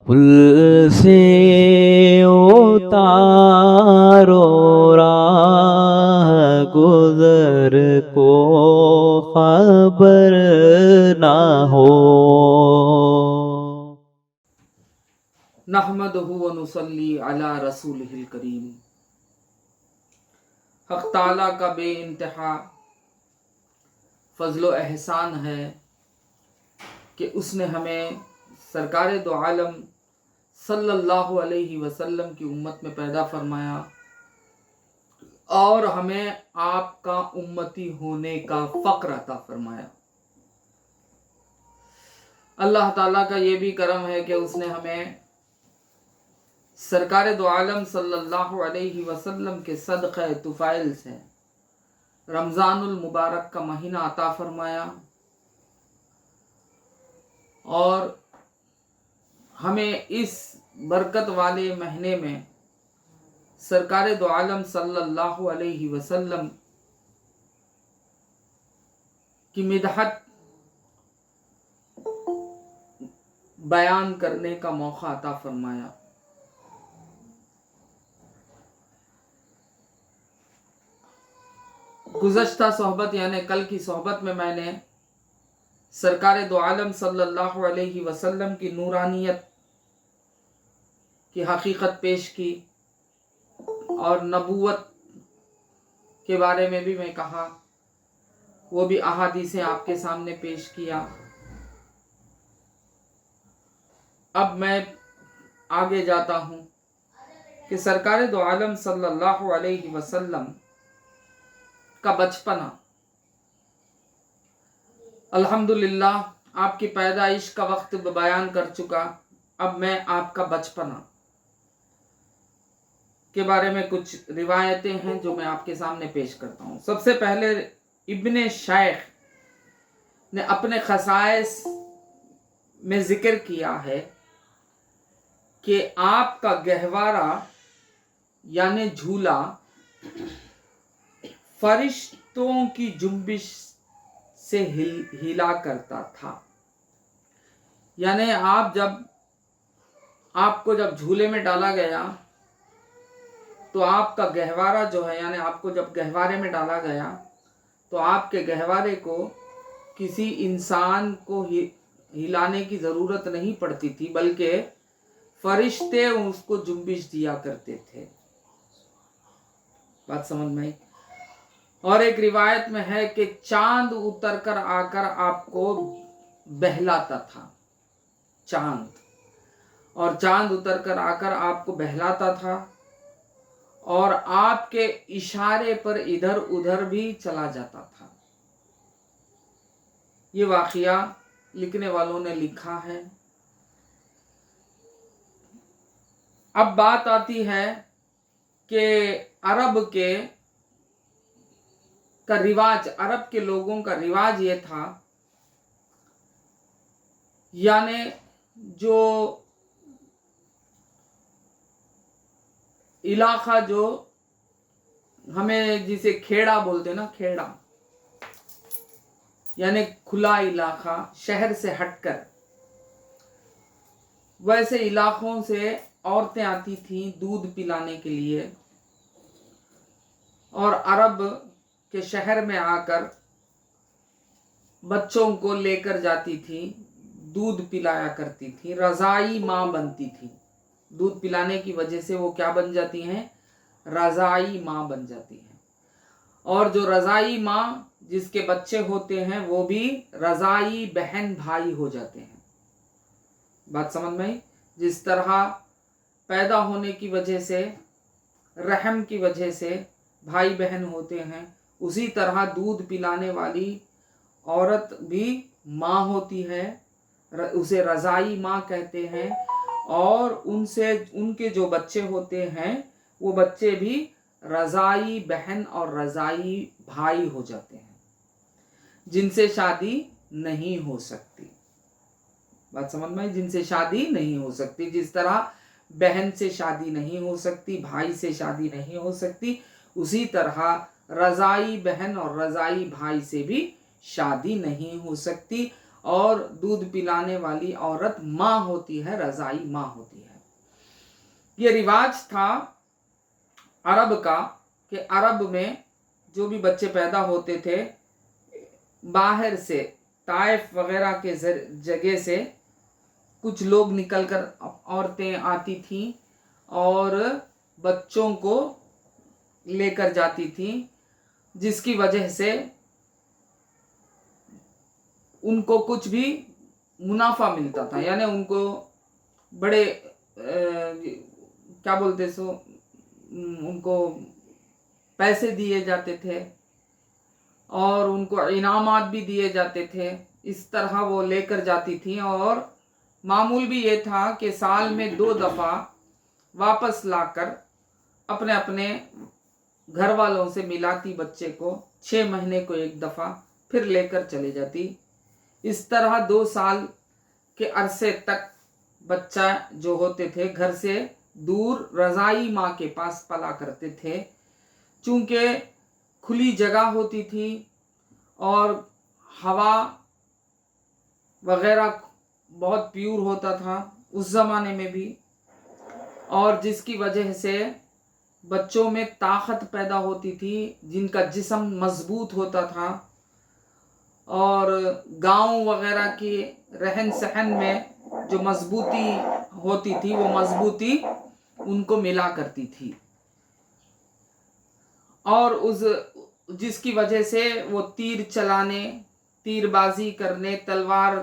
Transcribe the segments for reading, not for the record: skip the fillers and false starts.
پل سے اتارو راہ گزر کو خبر نہ ہو۔ نحمدہ و نصلی علی رسولہ الکریم۔ حق تعالیٰ کا بے انتہا فضل و احسان ہے کہ اس نے ہمیں سرکار دو عالم صلی اللہ علیہ وسلم کی امت میں پیدا فرمایا اور ہمیں آپ کا امتی ہونے کا فخر عطا فرمایا۔ اللہ تعالیٰ کا یہ بھی کرم ہے کہ اس نے ہمیں سرکار دو عالم صلی اللہ علیہ وسلم کے صدقہ طفیل سے رمضان المبارک کا مہینہ عطا فرمایا اور ہمیں اس برکت والے مہینے میں سرکار دو عالم صلی اللہ علیہ وسلم کی مدحت بیان کرنے کا موقع عطا فرمایا۔ گزشتہ صحبت یعنی کل کی صحبت میں نے سرکار دو عالم صلی اللہ علیہ وسلم کی نورانیت کی حقیقت پیش کی اور نبوت کے بارے میں بھی میں کہا، وہ بھی احادیثیں آپ کے سامنے پیش کیا۔ اب میں آگے جاتا ہوں کہ سرکار دو عالم صلی اللہ علیہ وسلم کا بچپنا، الحمدللہ آپ کی پیدائش کا وقت بیان کر چکا۔ اب میں آپ کا بچپنا کے بارے میں کچھ روایتیں ہیں جو میں آپ کے سامنے پیش کرتا ہوں۔ سب سے پہلے ابن شیخ نے اپنے خصائص میں ذکر کیا ہے کہ آپ کا گہوارہ یعنی جھولا فرشتوں کی جنبش سے ہلا کرتا تھا، یعنی آپ کو جب جھولے میں ڈالا گیا تو آپ کا گہوارہ جو ہے، یعنی آپ کو جب گہوارے میں ڈالا گیا تو آپ کے گہوارے کو کسی انسان کو ہلانے کی ضرورت نہیں پڑتی تھی، بلکہ فرشتے اس کو جنبش دیا کرتے تھے۔ بات سمجھ میں آئی؟ اور ایک روایت میں ہے کہ چاند اتر کر آ کر آپ کو بہلاتا تھا، چاند اتر کر آ کر آپ کو بہلاتا تھا اور آپ کے اشارے پر ادھر ادھر بھی چلا جاتا تھا۔ یہ واقعہ لکھنے والوں نے لکھا ہے۔ اب بات آتی ہے کہ عرب کے لوگوں کا رواج یہ تھا، یعنی جو علاقہ جو ہمیں جسے کھیڑا بولتے نا، کھیڑا یعنی کھلا علاقہ، شہر سے ہٹ کر ویسے علاقوں سے عورتیں آتی تھیں دودھ پلانے کے لیے، اور عرب کے شہر میں آ کر بچوں کو لے کر جاتی تھی، دودھ پلایا کرتی تھی، رضاعی ماں بنتی تھی۔ دودھ پلانے کی وجہ سے وہ کیا بن جاتی ہیں؟ رضاعی ماں بن جاتی ہیں۔ اور جو رضاعی ماں جس کے بچے ہوتے ہیں وہ بھی رضاعی بہن بھائی ہو جاتے ہیں۔ بات سمجھ میں آئی؟ جس طرح پیدا ہونے کی وجہ سے، رحم کی وجہ سے بھائی بہن ہوتے ہیں، اسی طرح دودھ پلانے والی عورت بھی ماں ہوتی ہے، اسے رضاعی ماں کہتے ہیں، اور ان کے جو بچے ہوتے ہیں وہ بچے بھی رضاعی بہن اور رضاعی بھائی ہو جاتے ہیں، جن سے شادی نہیں ہو سکتی۔ بات سمجھ میں؟ جن سے شادی نہیں ہو سکتی، جس طرح بہن سے شادی نہیں ہو سکتی، بھائی سے شادی نہیں ہو سکتی، اسی طرح رضاعی بہن اور رضاعی بھائی سے بھی شادی نہیں ہو سکتی، اور دودھ پلانے والی عورت ماں ہوتی ہے، رضائی ماں ہوتی ہے۔ یہ رواج تھا عرب کا کہ عرب میں جو بھی بچے پیدا ہوتے تھے باہر سے طائف وغیرہ کے جگہ سے کچھ لوگ نکل کر عورتیں آتی تھیں اور بچوں کو لے کر جاتی تھیں، جس کی وجہ سے ان کو کچھ بھی منافع ملتا تھا، یعنی ان کو بڑے کیا بولتے سو ان کو پیسے دیے جاتے تھے اور ان کو انعامات بھی دیے جاتے تھے۔ اس طرح وہ لے کر جاتی تھیں اور معمول بھی یہ تھا کہ سال میں 2 دفعہ واپس لا کر اپنے اپنے گھر والوں سے ملاتی بچے کو، 6 مہینے کو 1 دفعہ پھر لے کر چلے جاتی۔ اس طرح 2 سال کے عرصے تک بچہ جو ہوتے تھے گھر سے دور رضائی ماں کے پاس پلا کرتے تھے، چونکہ کھلی جگہ ہوتی تھی اور ہوا وغیرہ بہت پیور ہوتا تھا اس زمانے میں بھی، اور جس کی وجہ سے بچوں میں طاقت پیدا ہوتی تھی، جن کا جسم مضبوط ہوتا تھا، اور گاؤں وغیرہ کی رہن سہن میں جو مضبوطی ہوتی تھی وہ مضبوطی ان کو ملا کرتی تھی، اور جس کی وجہ سے وہ تیر چلانے، تیر بازی کرنے، تلوار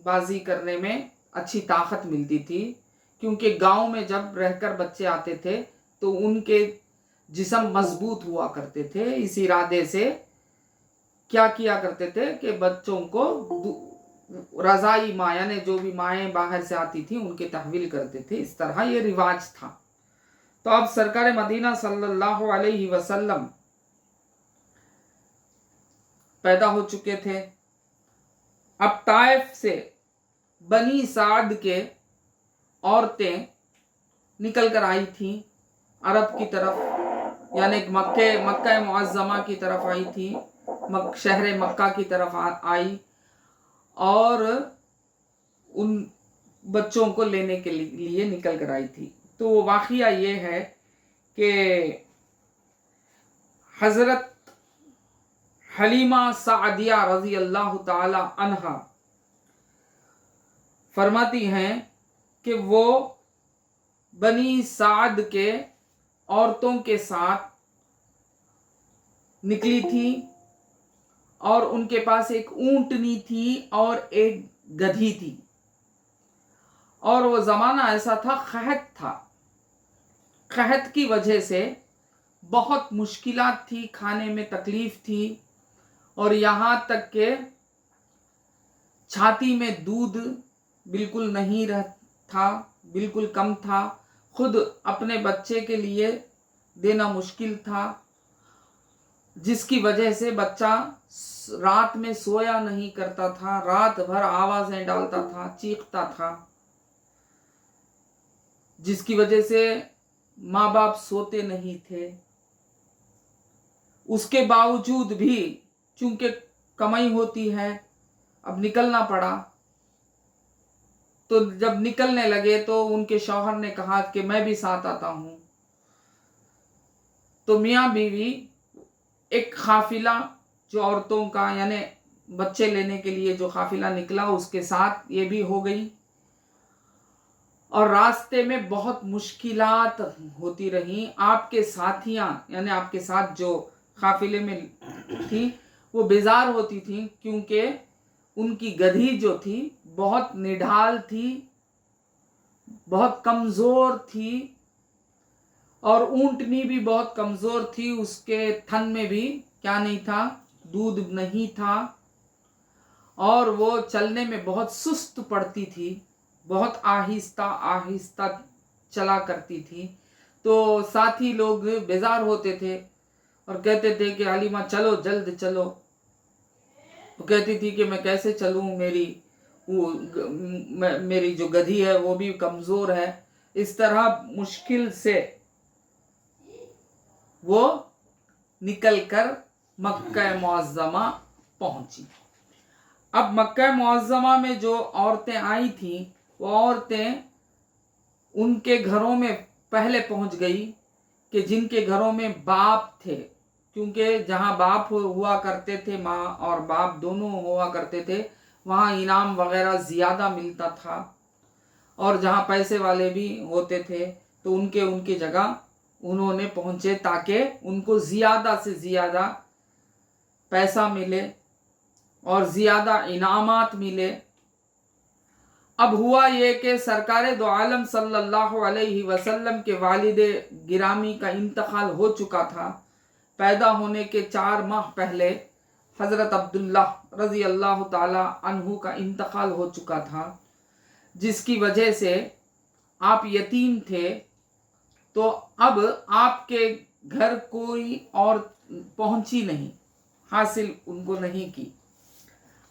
بازی کرنے میں اچھی طاقت ملتی تھی، کیونکہ گاؤں میں جب رہ کر بچے آتے تھے تو ان کے جسم مضبوط ہوا کرتے تھے۔ اس ارادے سے کیا کیا کرتے تھے کہ بچوں کو رضائی ماں یعنی جو بھی مائیں باہر سے آتی تھیں ان کے تحویل کرتے تھے۔ اس طرح یہ رواج تھا۔ تو اب سرکار مدینہ صلی اللہ علیہ وسلم پیدا ہو چکے تھے۔ اب طائف سے بنی سعد کے عورتیں نکل کر آئی تھیں عرب کی طرف، یعنی مکہ معظمہ کی طرف آئی تھی، شہر مکہ کی طرف آئی اور ان بچوں کو لینے کے لیے نکل کر آئی تھی۔ تو وہ واقعہ یہ ہے کہ حضرت حلیمہ سعدیہ رضی اللہ تعالی عنہا فرماتی ہیں کہ وہ بنی سعد کے عورتوں کے ساتھ نکلی تھی اور ان کے پاس ایک اونٹنی تھی اور ایک گدھی تھی، اور وہ زمانہ ایسا تھا قحط تھا، قحط کی وجہ سے بہت مشکلات تھی، کھانے میں تکلیف تھی، اور یہاں تک کہ چھاتی میں دودھ بالکل نہیں تھا، بالکل کم تھا، خود اپنے بچے کے لیے دینا مشکل تھا، جس کی وجہ سے بچہ رات میں سویا نہیں کرتا تھا، رات بھر آوازیں ڈالتا تھا، چیختا تھا، جس کی وجہ سے ماں باپ سوتے نہیں تھے۔ اس کے باوجود بھی چونکہ کمائی ہوتی ہے، اب نکلنا پڑا، تو جب نکلنے لگے تو ان کے شوہر نے کہا کہ میں بھی ساتھ آتا ہوں۔ تو میاں بیوی ایک قافلہ جو عورتوں کا یعنی بچے لینے کے لیے جو قافلہ نکلا اس کے ساتھ یہ بھی ہو گئی، اور راستے میں بہت مشکلات ہوتی رہیں۔ آپ کے ساتھیاں یعنی آپ کے ساتھ جو قافلے میں تھی وہ بیزار ہوتی تھیں، کیونکہ ان کی گدھی جو تھی بہت نڈھال تھی، بہت کمزور تھی، اور اونٹنی بھی بہت کمزور تھی، اس کے تھن میں بھی کیا نہیں تھا، دودھ نہیں تھا، اور وہ چلنے میں بہت سست پڑتی تھی، بہت آہستہ آہستہ چلا کرتی تھی۔ تو ساتھی لوگ بیزار ہوتے تھے اور کہتے تھے کہ حلیمہ چلو، جلد چلو۔ وہ کہتی تھی کہ میں کیسے چلوں، میری جو گدھی ہے وہ بھی کمزور ہے۔ اس طرح مشکل سے وہ نکل کر مکہ معظمہ پہنچی۔ اب مکہ معظمہ میں جو عورتیں آئی تھیں وہ عورتیں ان کے گھروں میں پہلے پہنچ گئی کہ جن کے گھروں میں باپ تھے، کیونکہ جہاں باپ ہوا کرتے تھے، ماں اور باپ دونوں ہوا کرتے تھے، وہاں انعام وغیرہ زیادہ ملتا تھا، اور جہاں پیسے والے بھی ہوتے تھے تو ان کی جگہ انہوں نے پہنچے تاکہ ان کو زیادہ سے زیادہ پیسہ ملے اور زیادہ انعامات ملے۔ اب ہوا یہ کہ سرکار دو عالم صلی اللہ علیہ وسلم کے والد گرامی کا انتقال ہو چکا تھا۔ پیدا ہونے کے 4 ماہ پہلے حضرت عبداللہ رضی اللہ تعالی عنہ کا انتقال ہو چکا تھا، جس کی وجہ سے آپ یتیم تھے، تو اب آپ کے گھر کوئی اور پہنچی نہیں، حاصل ان کو نہیں کی۔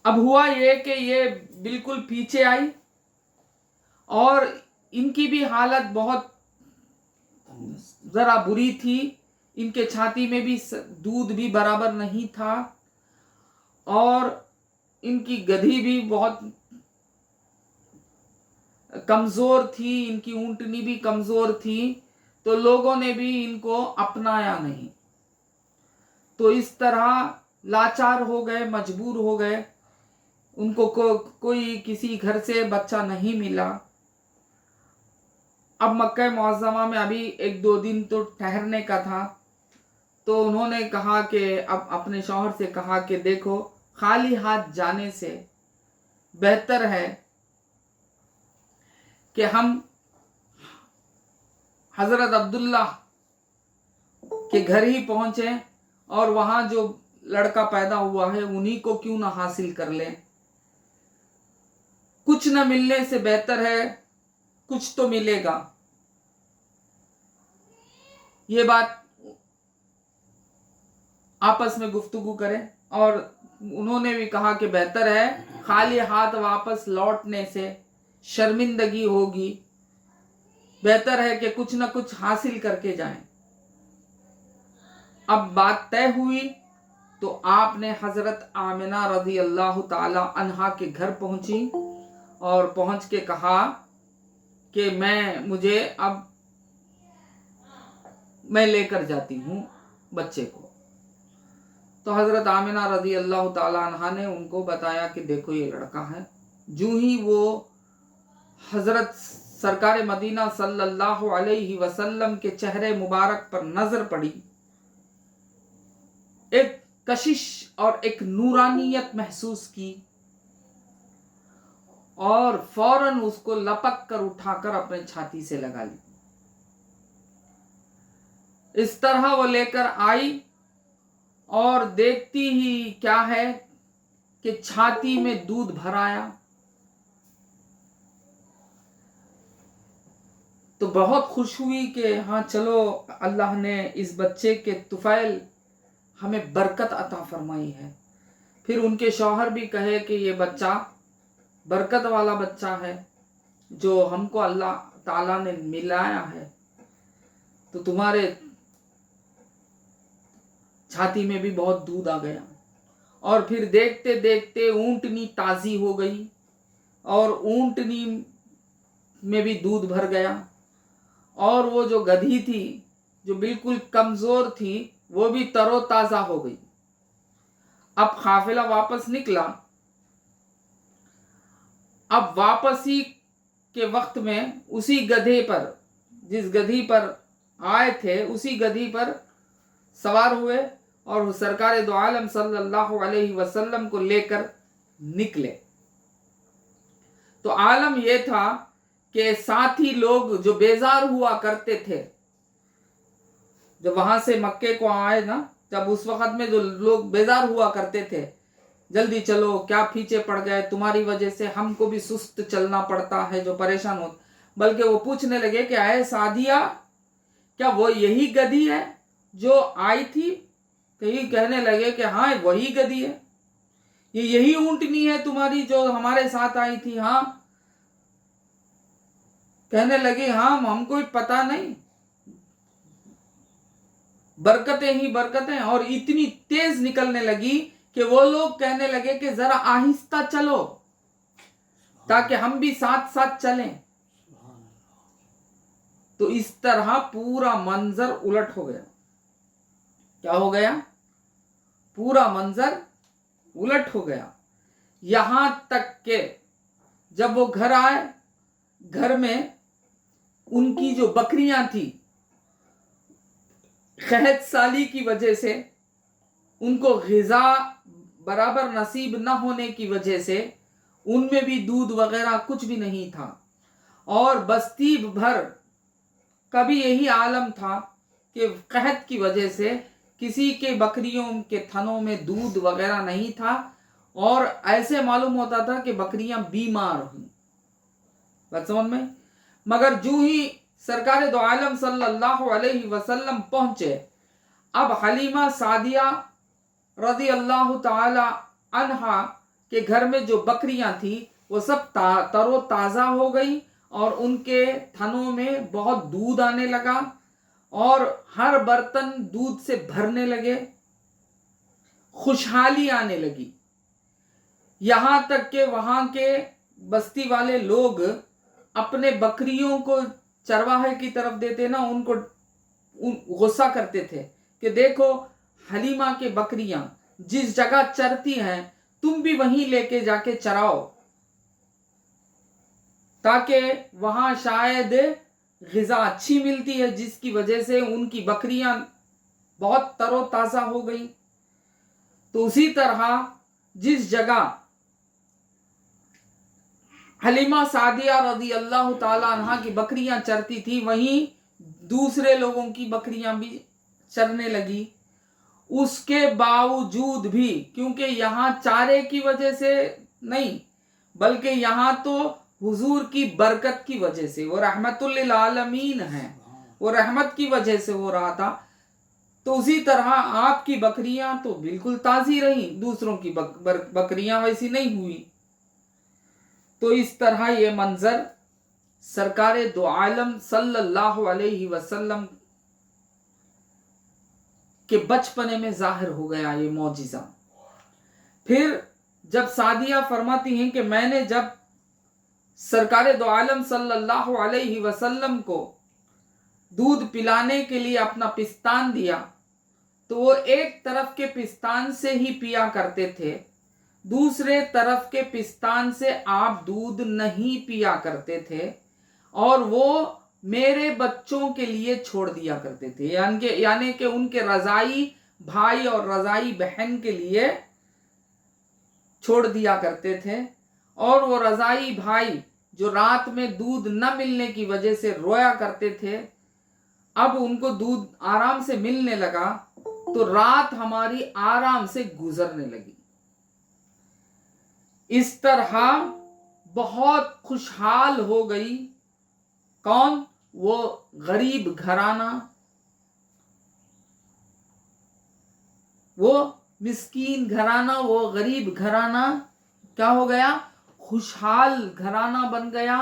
اب ہوا یہ کہ یہ بالکل پیچھے آئی اور ان کی بھی حالت بہت ذرا بری تھی، ان کے چھاتی میں بھی دودھ بھی برابر نہیں تھا، اور ان کی گدھی بھی بہت کمزور تھی، ان کی اونٹنی بھی کمزور تھی، تو لوگوں نے بھی ان کو اپنایا نہیں، تو اس طرح لاچار ہو گئے، مجبور ہو گئے، ان کو کوئی کسی گھر سے بچہ نہیں ملا۔ اب مکہ معظمہ میں ابھی 1-2 دن تو ٹھہرنے کا تھا، تو انہوں نے کہا کہ اب اپنے شوہر سے کہا کہ دیکھو، خالی ہاتھ جانے سے بہتر ہے کہ ہم حضرت عبداللہ کے گھر ہی پہنچیں اور وہاں جو لڑکا پیدا ہوا ہے انہی کو کیوں نہ حاصل کر لیں، کچھ نہ ملنے سے بہتر ہے کچھ تو ملے گا۔ یہ بات آپس میں گفتگو کریں، اور انہوں نے بھی کہا کہ بہتر ہے خالی ہاتھ واپس لوٹنے سے شرمندگی ہوگی، بہتر ہے کہ کچھ نہ کچھ حاصل کر کے جائیں۔ اب بات طے ہوئی تو آپ نے حضرت آمنہ رضی اللہ تعالی عنہا کے گھر پہنچی اور پہنچ کے کہا کہ میں لے کر جاتی ہوں بچے کو۔ تو حضرت آمنہ رضی اللہ تعالی عنہا نے ان کو بتایا کہ دیکھو یہ لڑکا ہے۔ جو ہی وہ حضرت سرکار مدینہ صلی اللہ علیہ وسلم کے چہرے مبارک پر نظر پڑی، ایک کشش اور ایک نورانیت محسوس کی، اور فوراً اس کو لپک کر اٹھا کر اپنے چھاتی سے لگا لی۔ اس طرح وہ لے کر آئی اور دیکھتی ہی کیا ہے کہ چھاتی میں دودھ بھرایا، تو بہت خوش ہوئی کہ ہاں چلو اللہ نے اس بچے کے طفیل ہمیں برکت عطا فرمائی ہے۔ پھر ان کے شوہر بھی کہے کہ یہ بچہ برکت والا بچہ ہے جو ہم کو اللہ تعالیٰ نے ملایا ہے، تو تمہارے چھاتی میں بھی بہت دودھ آ گیا۔ اور پھر دیکھتے دیکھتے اونٹنی تازی ہو گئی اور اونٹنی میں بھی دودھ بھر گیا، اور وہ جو گدھی تھی جو بالکل کمزور تھی وہ بھی تر و تازہ ہو گئی۔ اب قافلہ واپس نکلا۔ اب واپسی کے وقت میں اسی گدھے پر، جس گدھی پر آئے تھے اسی گدھی پر سوار ہوئے اور سرکار دو عالم صلی اللہ علیہ وسلم کو لے کر نکلے۔ تو عالم یہ تھا کہ ساتھی لوگ جو بیزار ہوا کرتے تھے، جب وہاں سے مکے کو آئے نا، جب اس وقت میں جو لوگ بیزار ہوا کرتے تھے، جلدی چلو، کیا پیچھے پڑ گئے، تمہاری وجہ سے ہم کو بھی سست چلنا پڑتا ہے، جو پریشان ہوتے، بلکہ وہ پوچھنے لگے کہ اے سعدیہ، کیا وہ یہی گدھی ہے جو آئی تھی؟ کہیں کہنے لگے کہ ہاں وہی گدھی ہے، یہ یہی اونٹنی ہے تمہاری جو ہمارے ساتھ آئی تھی؟ ہاں، کہنے لگے ہاں ہم کو پتا نہیں، برکتیں ہی برکتیں، اور اتنی تیز نکلنے لگی کہ وہ لوگ کہنے لگے کہ ذرا آہستہ چلو تاکہ ہم بھی ساتھ ساتھ چلیں. تو اس طرح پورا منظر الٹ ہو گیا. کیا ہو گیا؟ پورا منظر الٹ ہو گیا. یہاں تک کہ جب وہ گھر آئے، گھر میں ان کی جو بکریاں تھی، قحط سالی کی وجہ سے ان کو غذا برابر نصیب نہ ہونے کی وجہ سے ان میں بھی دودھ وغیرہ کچھ بھی نہیں تھا، اور بستی بھر کا بھی یہی عالم تھا کہ قحط کی وجہ سے کسی کے بکریوں کے تھنوں میں دودھ وغیرہ نہیں تھا، اور ایسے معلوم ہوتا تھا کہ بکریاں بیمار ہوئیں. بات سمجھ میں؟ مگر جو ہی سرکار دو عالم صلی اللہ علیہ وسلم پہنچے، اب حلیمہ سعدیہ رضی اللہ تعالی عنہا کے گھر میں جو بکریاں تھیں وہ سب تر و تازہ ہو گئی، اور ان کے تھنوں میں بہت دودھ آنے لگا، اور ہر برتن دودھ سے بھرنے لگے. خوشحالی آنے لگی. یہاں تک کہ وہاں کے بستی والے لوگ اپنے بکریوں کو چرواہے کی طرف دیتے نا، ان کو غصہ کرتے تھے کہ دیکھو حلیمہ کے بکریاں جس جگہ چرتی ہیں تم بھی وہیں لے کے جا کے چراؤ، تاکہ وہاں شاید غذا اچھی ملتی ہے، جس کی وجہ سے ان کی بکریاں بہت تر و تازہ ہو گئی. تو اسی طرح جس جگہ حلیمہ سعدیہ رضی اللہ تعالی عنہا کی بکریاں چرتی تھی، وہیں دوسرے لوگوں کی بکریاں بھی چرنے لگی. اس کے باوجود بھی، کیونکہ یہاں چارے کی وجہ سے نہیں بلکہ یہاں تو حضور کی برکت کی وجہ سے، وہ رحمت للعالمین ہیں، وہ رحمت کی وجہ سے ہو رہا تھا. تو اسی طرح آپ کی بکریاں تو بالکل تازی رہیں، دوسروں کی بکریاں ویسی نہیں ہوئی. تو اس طرح یہ منظر سرکار دو عالم صلی اللہ علیہ وسلم کے بچپنے میں ظاہر ہو گیا یہ معجزہ. پھر جب سعدیہ فرماتی ہیں کہ میں نے جب سرکار دو عالم صلی اللہ علیہ وسلم کو دودھ پلانے کے لیے اپنا پستان دیا تو وہ ایک طرف کے پستان سے ہی پیا کرتے تھے، دوسرے طرف کے پستان سے آپ دودھ نہیں پیا کرتے تھے، اور وہ میرے بچوں کے لیے چھوڑ دیا کرتے تھے، یعنی کہ ان کے رضائی بھائی اور رضائی بہن کے لیے چھوڑ دیا کرتے تھے. اور وہ رضائی بھائی جو رات میں دودھ نہ ملنے کی وجہ سے رویا کرتے تھے، اب ان کو دودھ آرام سے ملنے لگا تو رات ہماری آرام سے گزرنے لگی. اس طرح بہت خوشحال ہو گئی. کون؟ وہ غریب گھرانہ، وہ مسکین گھرانہ، وہ غریب گھرانہ کیا ہو گیا؟ خوشحال گھرانہ بن گیا،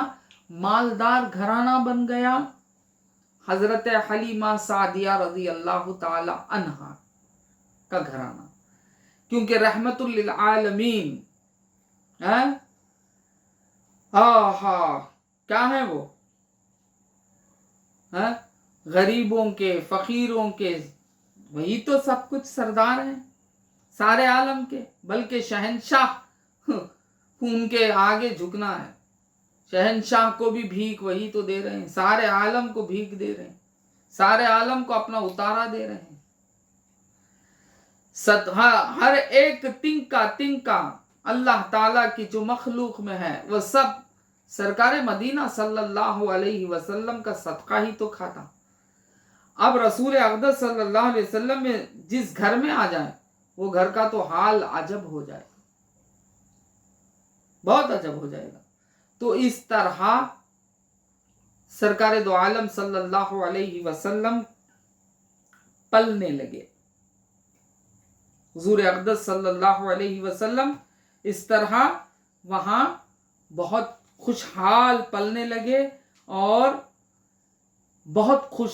مالدار گھرانہ بن گیا. حضرت حلیمہ سعدیہ رضی اللہ تعالی عنہا کا گھرانہ، کیونکہ رحمت للعالمین کیا ہے وہ؟ غریبوں کے، فقیروں کے، وہی تو سب کچھ سردار ہیں سارے عالم کے، بلکہ شہنشاہ ان کے آگے جھکنا ہے. شہنشاہ کو بھی بھیک وہی تو دے رہے ہیں، سارے عالم کو بھیک دے رہے ہیں، سارے عالم کو اپنا اتارا دے رہے ہیں. ہر ایک تنکا اللہ تعالیٰ کی جو مخلوق میں ہے وہ سب سرکار مدینہ صلی اللہ علیہ وسلم کا صدقہ ہی تو کھاتا. اب رسول اقدس صلی اللہ علیہ وسلم میں جس گھر میں آ جائے وہ گھر کا تو حال عجب ہو جائے، بہت عجب ہو جائے گا. تو اس طرح سرکار دو عالم صلی اللہ علیہ وسلم پلنے لگے. حضور اقدس صلی اللہ علیہ وسلم اس طرح وہاں بہت خوشحال پلنے لگے اور بہت خوش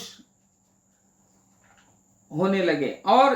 ہونے لگے. اور